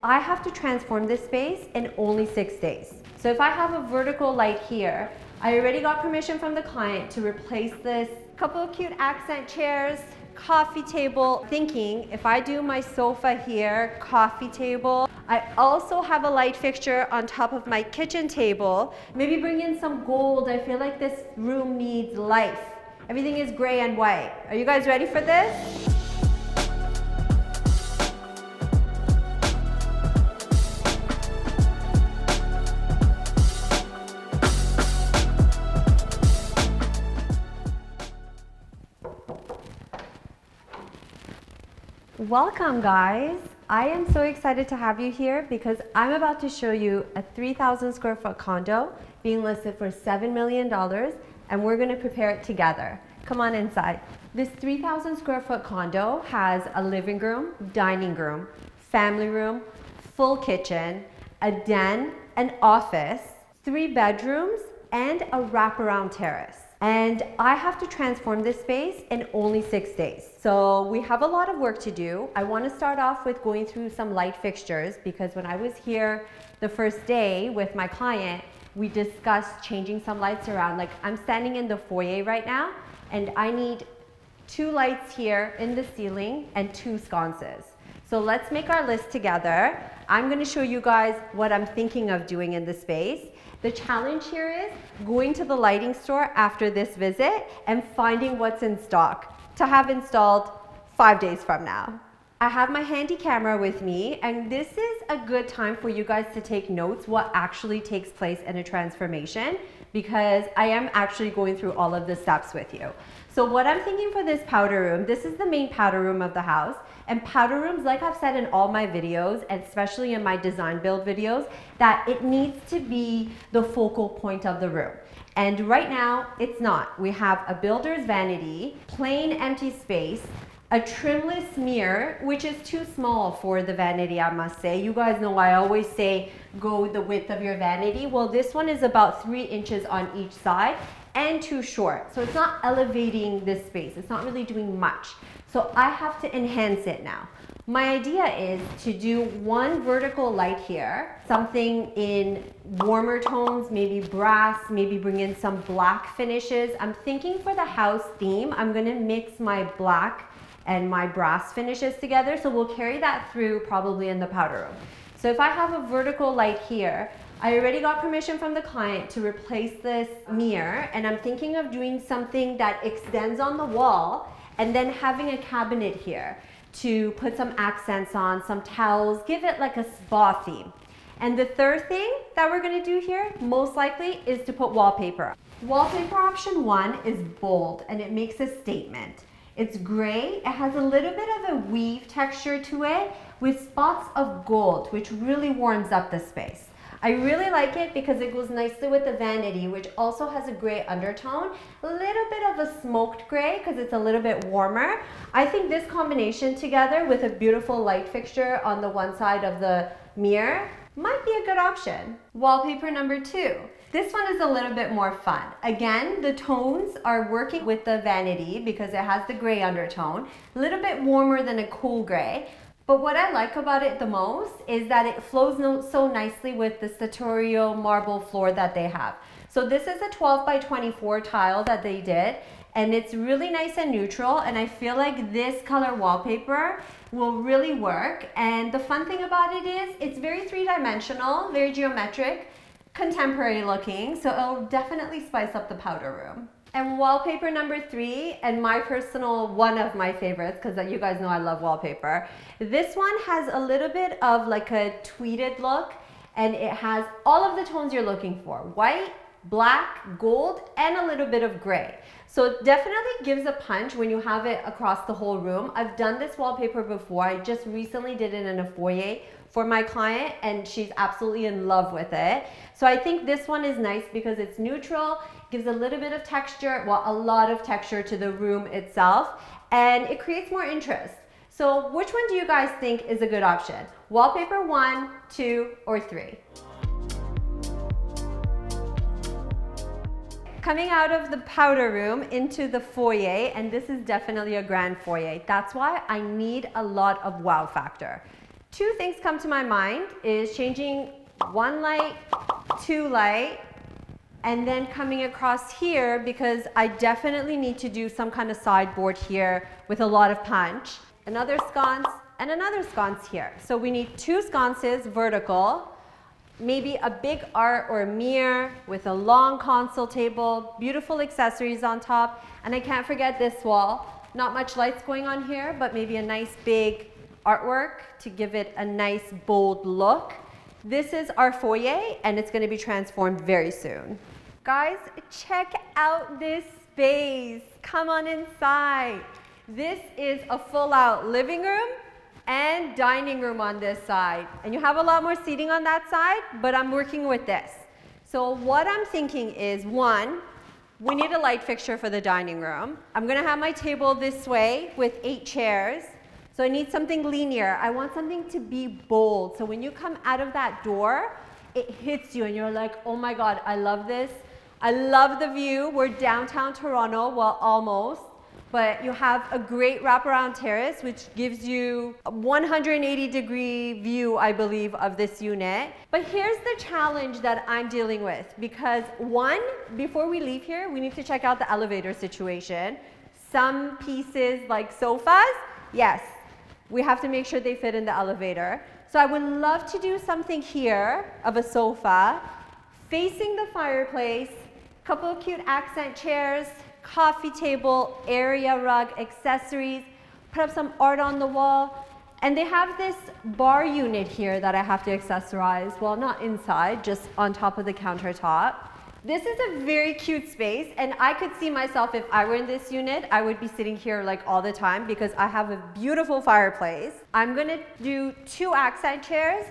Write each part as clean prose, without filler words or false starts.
I have to transform this space in only 6 days. So if I have a vertical light here, I already got permission from the client to replace this. Couple of cute accent chairs, coffee table. Thinking if I do my sofa here, coffee table, I also have a light fixture on top of my kitchen table. Maybe bring in some gold. I feel like this room needs life. Everything is gray and white. Are you guys ready for this? Welcome guys! I am so excited to have you here because I'm about to show you a 3,000 square foot condo being listed for $7 million and we're going to prepare it together. Come on inside. This 3,000 square foot condo has a living room, dining room, family room, full kitchen, a den, an office, 3 bedrooms, and a wraparound terrace. And I have to transform this space in only 6 days. So we have a lot of work to do. I want to start off with going through some light fixtures because when I was here the first day with my client, we discussed changing some lights around. Like I'm standing in the foyer right now and I need 2 lights here in the ceiling and 2 sconces. So let's make our list together. I'm going to show you guys what I'm thinking of doing in the space. The challenge here is going to the lighting store after this visit and finding what's in stock to have installed 5 days from now. I have my handy camera with me and this is a good time for you guys to take notes what actually takes place in a transformation because I am actually going through all of the steps with you. So what I'm thinking for this powder room, this is the main powder room of the house. And powder rooms, like I've said in all my videos, and especially in my design build videos, that it needs to be the focal point of the room. And right now, it's not. We have a builder's vanity, plain empty space, a trimless mirror, which is too small for the vanity, I must say. You guys know I always say go the width of your vanity. Well, this one is about 3 inches on each side and too short. So it's not elevating this space. It's not really doing much. So I have to enhance it now. My idea is to do 1 vertical light here, something in warmer tones, maybe brass, maybe bring in some black finishes. I'm thinking for the house theme, I'm gonna mix my black and my brass finishes together. So we'll carry that through probably in the powder room. So if I have a vertical light here, I already got permission from the client to replace this mirror and I'm thinking of doing something that extends on the wall and then having a cabinet here to put some accents on, some towels, give it like a spa theme. And the third thing that we're gonna do here, most likely, is to put wallpaper. Wallpaper option 1 is bold and it makes a statement. It's gray, it has a little bit of a weave texture to it with spots of gold, which really warms up the space. I really like it because it goes nicely with the vanity, which also has a gray undertone, a little bit of a smoked gray because it's a little bit warmer. I think this combination together with a beautiful light fixture on the one side of the mirror might be a good option. Wallpaper number 2. This one is a little bit more fun. Again, the tones are working with the vanity because it has the gray undertone, a little bit warmer than a cool gray. But what I like about it the most is that it flows so nicely with the sartorial marble floor that they have. So this is a 12 by 24 tile that they did and it's really nice and neutral and I feel like this color wallpaper will really work. And the fun thing about it is it's very 3-dimensional, very geometric, contemporary looking, so it'll definitely spice up the powder room. And wallpaper number 3, and my personal one of my favorites, because you guys know I love wallpaper. This one has a little bit of like a tweeded look, and it has all of the tones you're looking for. White, black, gold, and a little bit of gray. So it definitely gives a punch when you have it across the whole room. I've done this wallpaper before. I just recently did it in a foyer for my client, and she's absolutely in love with it. So I think this one is nice because it's neutral, gives a little bit of texture, well, a lot of texture to the room itself, and it creates more interest. So which one do you guys think is a good option? Wallpaper 1, 2, or 3? Coming out of the powder room into the foyer, and this is definitely a grand foyer. That's why I need a lot of wow factor. Two things come to my mind is changing one light, two light, and then coming across here because I definitely need to do some kind of sideboard here with a lot of punch. Another sconce and another sconce here. So we need two sconces vertical, maybe a big art or a mirror with a long console table, beautiful accessories on top, and I can't forget this wall. Not much lights going on here, but maybe a nice big artwork to give it a nice bold look. This is our foyer and it's going to be transformed very soon. Guys, check out this space. Come on inside. This is a full out living room and dining room on this side. And you have a lot more seating on that side, but I'm working with this. So what I'm thinking is, one, we need a light fixture for the dining room. I'm gonna have my table this way with 8 chairs. So I need something linear. I want something to be bold. So when you come out of that door, it hits you and you're like, oh my God, I love this. I love the view. We're downtown Toronto, well, almost. But you have a great wraparound terrace, which gives you a 180-degree view, I believe, of this unit. But here's the challenge that I'm dealing with, because one, before we leave here, we need to check out the elevator situation. Some pieces like sofas, yes, we have to make sure they fit in the elevator. So I would love to do something here of a sofa, facing the fireplace, couple of cute accent chairs, coffee table, area rug, accessories, put up some art on the wall. And they have this bar unit here that I have to accessorize. Well, not inside, just on top of the countertop. This is a very cute space, and I could see myself, if I were in this unit, I would be sitting here like all the time because I have a beautiful fireplace. I'm gonna do 2 accent chairs,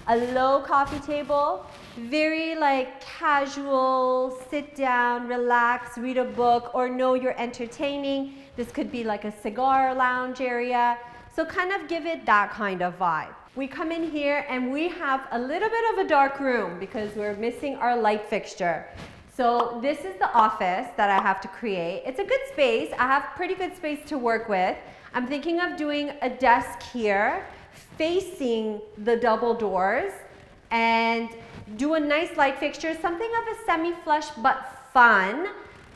a low coffee table, very like casual, sit down, relax, read a book, or no, you're entertaining. This could be like a cigar lounge area. So kind of give it that kind of vibe. We come in here and we have a little bit of a dark room because we're missing our light fixture. So this is the office that I have to create. It's a good space. I have pretty good space to work with. I'm thinking of doing a desk here facing the double doors and do a nice light fixture, something of a semi-flush but fun,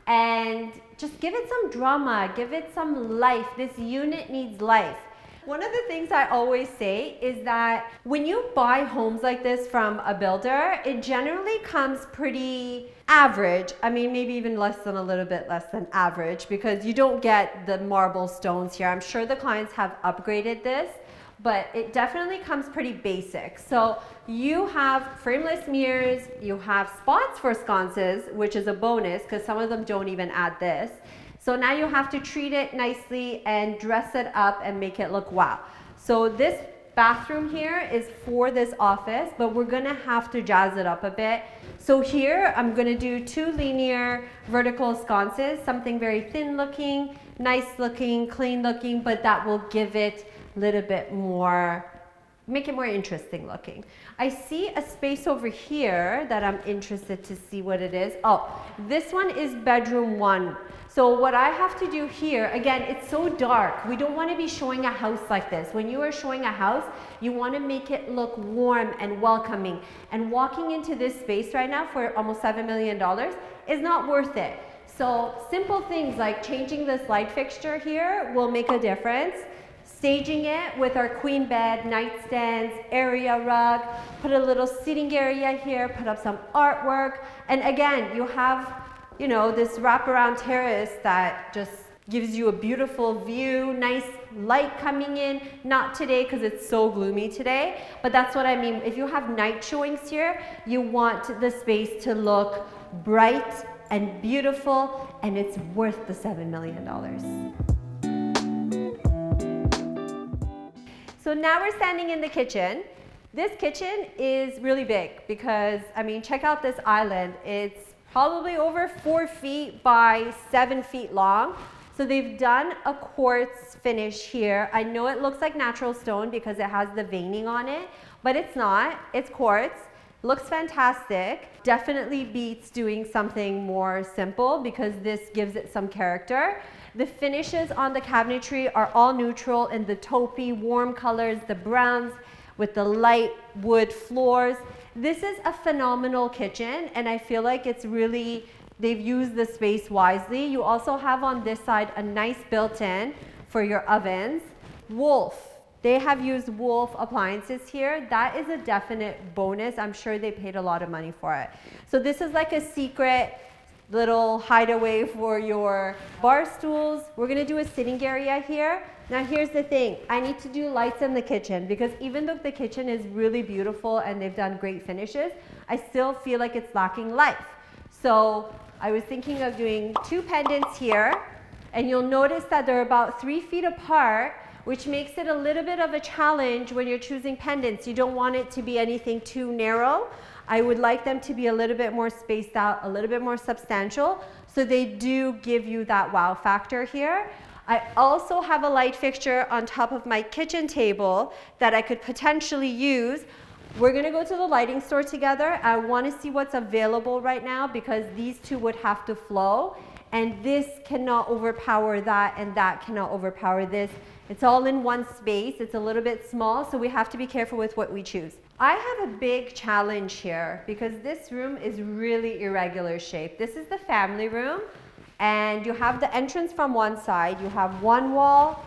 and just give it some drama, give it some life. This unit needs life. One of the things I always say is that when you buy homes like this from a builder, it generally comes pretty average. I mean, maybe even less than a little bit less than average because you don't get the marble stones here. I'm sure the clients have upgraded this, but it definitely comes pretty basic. So you have frameless mirrors, you have spots for sconces, which is a bonus because some of them don't even add this. So now you have to treat it nicely and dress it up and make it look wow. So this bathroom here is for this office, but we're gonna have to jazz it up a bit. So here I'm gonna do 2 linear vertical sconces, something very thin looking, nice looking, clean looking, but that will give it a little bit more, make it more interesting looking. I see a space over here that I'm interested to see what it is. Oh, this one is bedroom 1. So what I have to do here, again, it's so dark. We don't want to be showing a house like this. When you are showing a house, you want to make it look warm and welcoming. And walking into this space right now for almost $7 million is not worth it. So simple things like changing this light fixture here will make a difference. Staging it with our queen bed, nightstands, area rug, put a little seating area here, put up some artwork. And again, you have, you know, this wraparound terrace that just gives you a beautiful view, nice light coming in. Not today because it's so gloomy today, but that's what I mean. If you have night showings here, you want the space to look bright and beautiful, and it's worth the $7 million. So now we're standing in the kitchen. This kitchen is really big because, I mean, check out this island. It's probably over 4 feet by 7 feet long. So they've done a quartz finish here. I know it looks like natural stone because it has the veining on it, but it's not. It's quartz. Looks fantastic. Definitely beats doing something more simple because this gives it some character. The finishes on the cabinetry are all neutral in the taupey, warm colors, the browns. with the light wood floors. This is a phenomenal kitchen, and I feel like it's really, they've used the space wisely. You also have on this side a nice built-in for your ovens. Wolf. They have used Wolf appliances here. That is a definite bonus. I'm sure they paid a lot of money for it. So this is like a secret little hideaway for your bar stools. We're gonna do a sitting area here. Now here's the thing, I need to do lights in the kitchen because even though the kitchen is really beautiful and they've done great finishes, I still feel like it's lacking life. So I was thinking of doing 2 pendants here, and you'll notice that they're about 3 feet apart, which makes it a little bit of a challenge when you're choosing pendants. You don't want it to be anything too narrow. I would like them to be a little bit more spaced out, a little bit more substantial, so they do give you that wow factor here. I also have a light fixture on top of my kitchen table that I could potentially use. We're gonna go to the lighting store together. I wanna see what's available right now because these two would have to flow, and this cannot overpower that, and that cannot overpower this. It's all in one space. It's a little bit small, so we have to be careful with what we choose. I have a big challenge here because this room is really irregular shape. This is the family room, and you have the entrance from one side. You have one wall,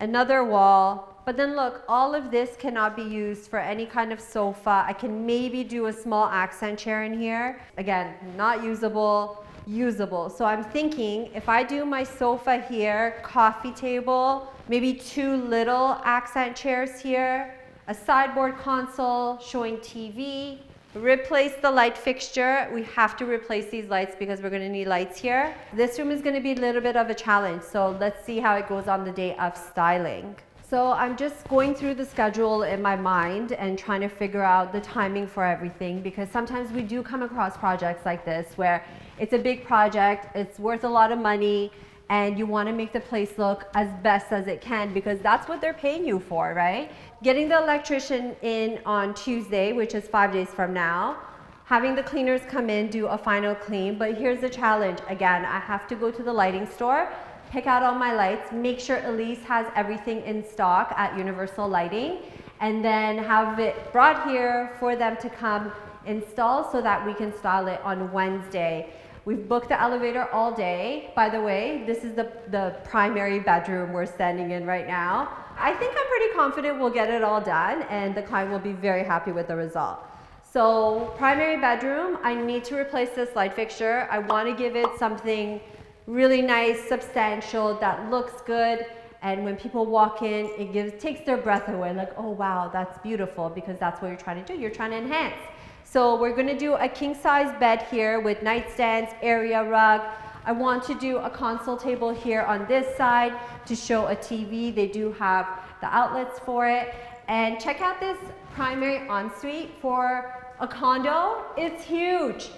another wall, but then look, all of this cannot be used for any kind of sofa. I can maybe do a small accent chair in here. Again, not usable, usable. So I'm thinking if I do my sofa here, coffee table, maybe 2 little accent chairs here, a sideboard console showing TV, replace the light fixture. We have to replace these lights because we're going to need lights here. This room is going to be a little bit of a challenge, so let's see how it goes on the day of styling. So I'm just going through the schedule in my mind and trying to figure out the timing for everything, because sometimes we do come across projects like this where it's a big project, it's worth a lot of money, and you want to make the place look as best as it can because that's what they're paying you for, right? Getting the electrician in on Tuesday, which is 5 days from now, having the cleaners come in, do a final clean, but here's the challenge. Again, I have to go to the lighting store, pick out all my lights, make sure Elise has everything in stock at Universal Lighting, and then have it brought here for them to come install so that we can style it on Wednesday. We've booked the elevator all day. By the way, this is the primary bedroom we're standing in right now. I think I'm pretty confident we'll get it all done and the client will be very happy with the result. So primary bedroom, I need to replace this light fixture. I want to give it something really nice, substantial, that looks good. And when people walk in, it takes their breath away, like, oh wow, that's beautiful, because that's what you're trying to do. You're trying to enhance. So we're going to do a king size bed here with nightstands, area rug. I want to do a console table here on this side to show a TV. They do have the outlets for it. And check out this primary ensuite for a condo. It's huge.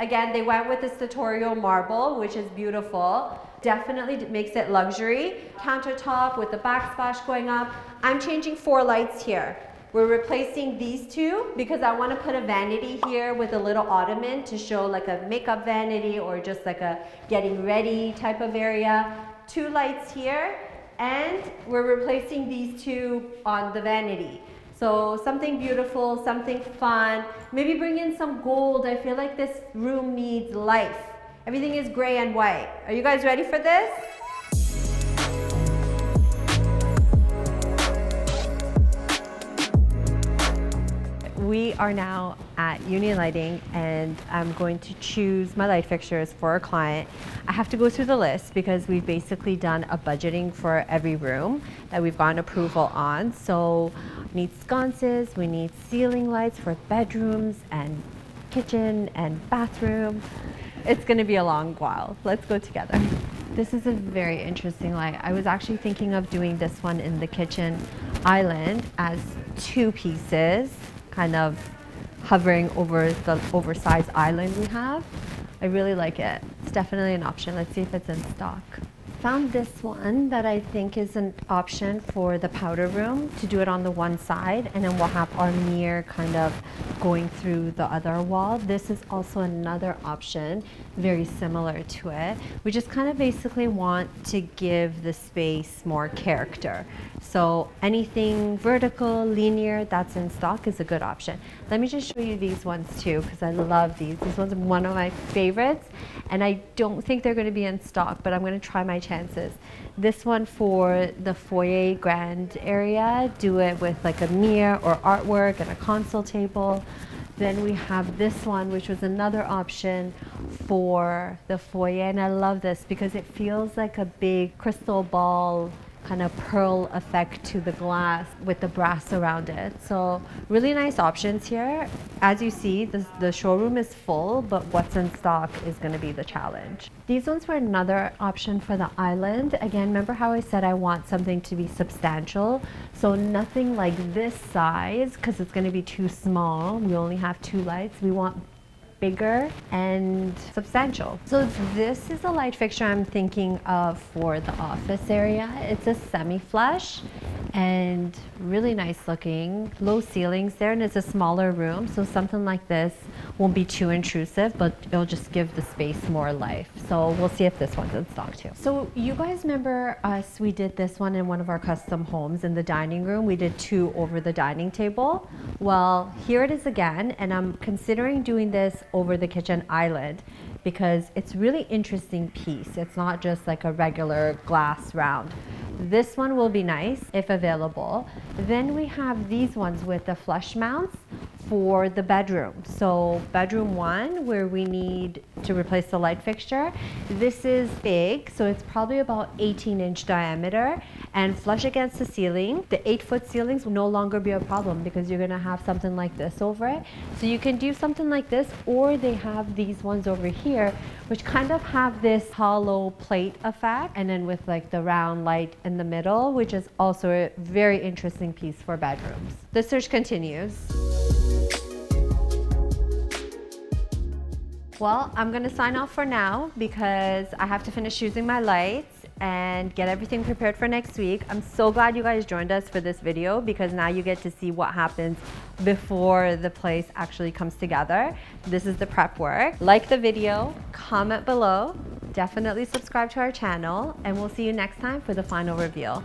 Again, they went with the sartorial marble, which is beautiful. Definitely makes it luxury. Countertop with the backsplash going up. I'm changing 4 lights here. We're replacing these 2 because I want to put a vanity here with a little ottoman to show like a makeup vanity or just like a getting ready type of area. 2 lights here, and we're replacing these 2 on the vanity. So something beautiful, something fun. Maybe bring in some gold. I feel like this room needs life. Everything is gray and white. Are you guys ready for this? We are now at Union Lighting, and I'm going to choose my light fixtures for a client. I have to go through the list because we've basically done a budgeting for every room that we've gotten approval on. So we need sconces, we need ceiling lights for bedrooms and kitchen and bathroom. It's going to be a long while. Let's go together. This is a very interesting light. I was actually thinking of doing this one in the kitchen island as 2 pieces, kind of hovering over the oversized island we have. I really like it. It's definitely an option. Let's see if it's in stock. Found this one that I think is an option for the powder room, to do it on the one side, and then we'll have our mirror kind of going through the other wall. This is also another option, very similar to it. We just kind of basically want to give the space more character. So anything vertical, linear, that's in stock is a good option. Let me just show you these ones too, because I love these. These ones are one of my favorites, and I don't think they're going to be in stock, but I'm going to try my chances. This one for the foyer grand area, do it with like a mirror or artwork and a console table. Then we have this one, which was another option for the foyer, and I love this because it feels like a big crystal ball kind of pearl effect to the glass with the brass around it. So really nice options here. As you see, the showroom is full, but what's in stock is going to be the challenge. These ones were another option for the island. Again, remember how I said I want something to be substantial? So nothing like this size, because it's going to be too small. We only have 2 lights. We want bigger and substantial. So this is a light fixture I'm thinking of for the office area. It's a semi-flush and really nice looking, low ceilings there, and it's a smaller room, so something like this won't be too intrusive, but it'll just give the space more life. So we'll see if this one's in stock too. So you guys remember us, we did this one in one of our custom homes in the dining room. We did 2 over the dining table. Well, here it is again, and I'm considering doing this over the kitchen island because it's really interesting piece. It's not just like a regular glass round. This one will be nice if available. Then we have these ones with the flush mounts for the bedroom. So bedroom 1, where we need to replace the light fixture. This is big, so it's probably about 18-inch diameter and flush against the ceiling. The 8-foot ceilings will no longer be a problem because you're gonna have something like this over it. So you can do something like this, or they have these ones over here, which kind of have this hollow plate effect, and then with like the round light in the middle, which is also a very interesting piece for bedrooms. The search continues. Well, I'm gonna sign off for now because I have to finish choosing my lights and get everything prepared for next week. I'm so glad you guys joined us for this video because now you get to see what happens before the place actually comes together. This is the prep work. Like the video, comment below, definitely subscribe to our channel, and we'll see you next time for the final reveal.